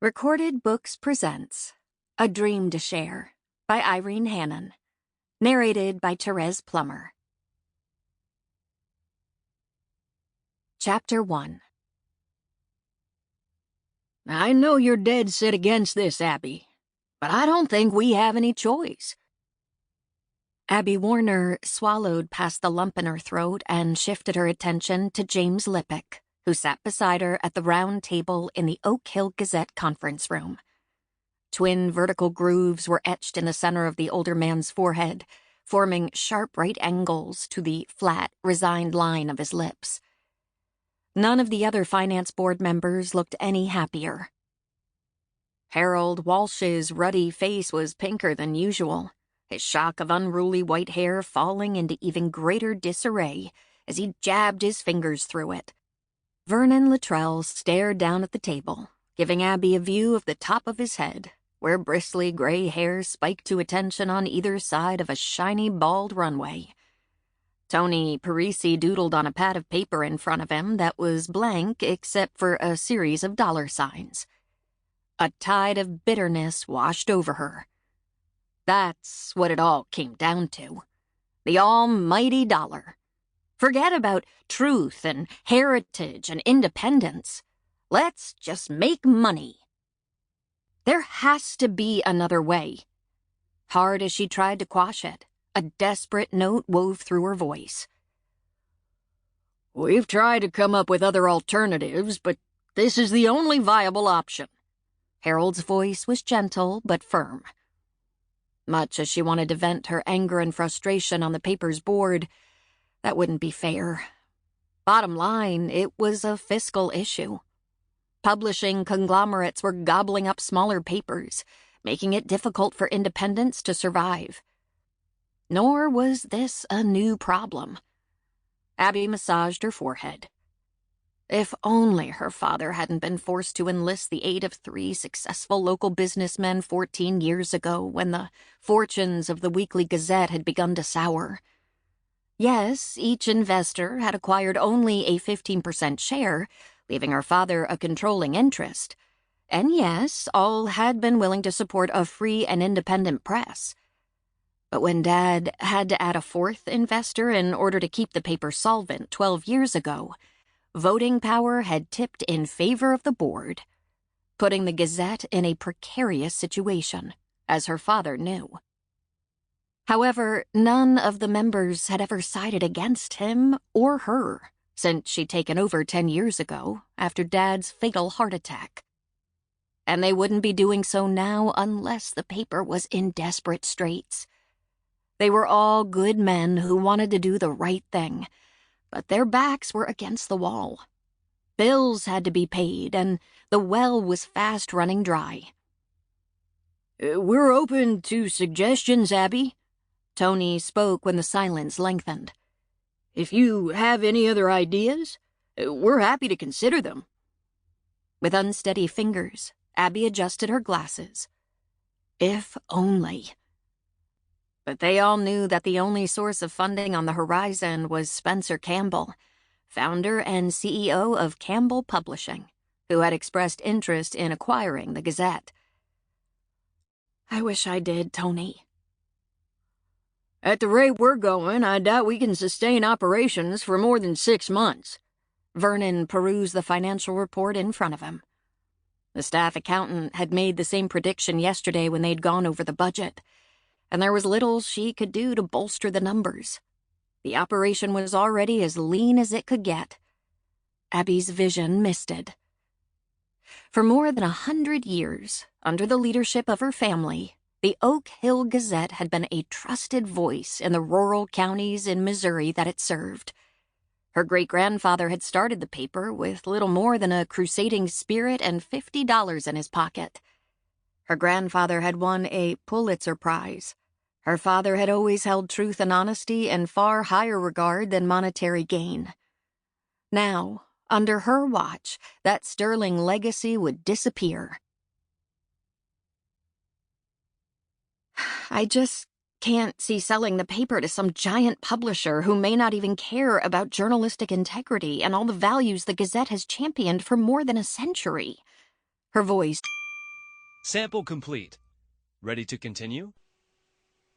Recorded Books presents A Dream to Share by Irene Hannon. Narrated by Thérèse Plummer. Chapter 1. I know you're dead set against this, Abby, but I don't think we have any choice. Abby Warner swallowed past the lump in her throat and shifted her attention to James Lippick, who sat beside her at the round table in the Oak Hill Gazette conference room. Twin vertical grooves were etched in the center of the older man's forehead, forming sharp right angles to the flat, resigned line of his lips. None of the other finance board members looked any happier. Harold Walsh's ruddy face was pinker than usual, his shock of unruly white hair falling into even greater disarray as he jabbed his fingers through it. Vernon Luttrell stared down at the table, giving Abby a view of the top of his head, where bristly gray hair spiked to attention on either side of a shiny bald runway. Tony Parisi doodled on a pad of paper in front of him that was blank except for a series of dollar signs. A tide of bitterness washed over her. That's what it all came down to. The almighty dollar. Forget about truth and heritage and independence. Let's just make money. There has to be another way. Hard as she tried to quash it, a desperate note wove through her voice. We've tried to come up with other alternatives, but this is the only viable option. Harold's voice was gentle but firm. Much as she wanted to vent her anger and frustration on the paper's board, that wouldn't be fair. Bottom line, it was a fiscal issue. Publishing conglomerates were gobbling up smaller papers, making it difficult for independents to survive. Nor was this a new problem. Abby massaged her forehead. If only her father hadn't been forced to enlist the aid of 3 successful local businessmen 14 years ago when the fortunes of the Weekly Gazette had begun to sour. Yes, each investor had acquired only a 15% share, leaving her father a controlling interest. And yes, all had been willing to support a free and independent press. But when Dad had to add a 4th investor in order to keep the paper solvent 12 years ago, voting power had tipped in favor of the board, putting the Gazette in a precarious situation, as her father knew. However, none of the members had ever sided against him or her since she'd taken over 10 years ago after Dad's fatal heart attack. And they wouldn't be doing so now unless the paper was in desperate straits. They were all good men who wanted to do the right thing, but their backs were against the wall. Bills had to be paid, and the well was fast running dry. We're open to suggestions, Abby. Tony spoke when the silence lengthened. If you have any other ideas, we're happy to consider them. With unsteady fingers, Abby adjusted her glasses. If only. But they all knew that the only source of funding on the horizon was Spencer Campbell, founder and CEO of Campbell Publishing, who had expressed interest in acquiring the Gazette. I wish I did, Tony. At the rate we're going, I doubt we can sustain operations for more than 6 months. Vernon perused the financial report in front of him. The staff accountant had made the same prediction yesterday when they'd gone over the budget, and there was little she could do to bolster the numbers. The operation was already as lean as it could get. Abby's vision misted. For more than 100 years, under the leadership of her family, the Oak Hill Gazette had been a trusted voice in the rural counties in Missouri that it served. Her great-grandfather had started the paper with little more than a crusading spirit and $50 in his pocket. Her grandfather had won a Pulitzer Prize. Her father had always held truth and honesty in far higher regard than monetary gain. Now, under her watch, that sterling legacy would disappear. I just can't see selling the paper to some giant publisher who may not even care about journalistic integrity and all the values the Gazette has championed for more than a century. Her voice Sample complete. Ready to continue?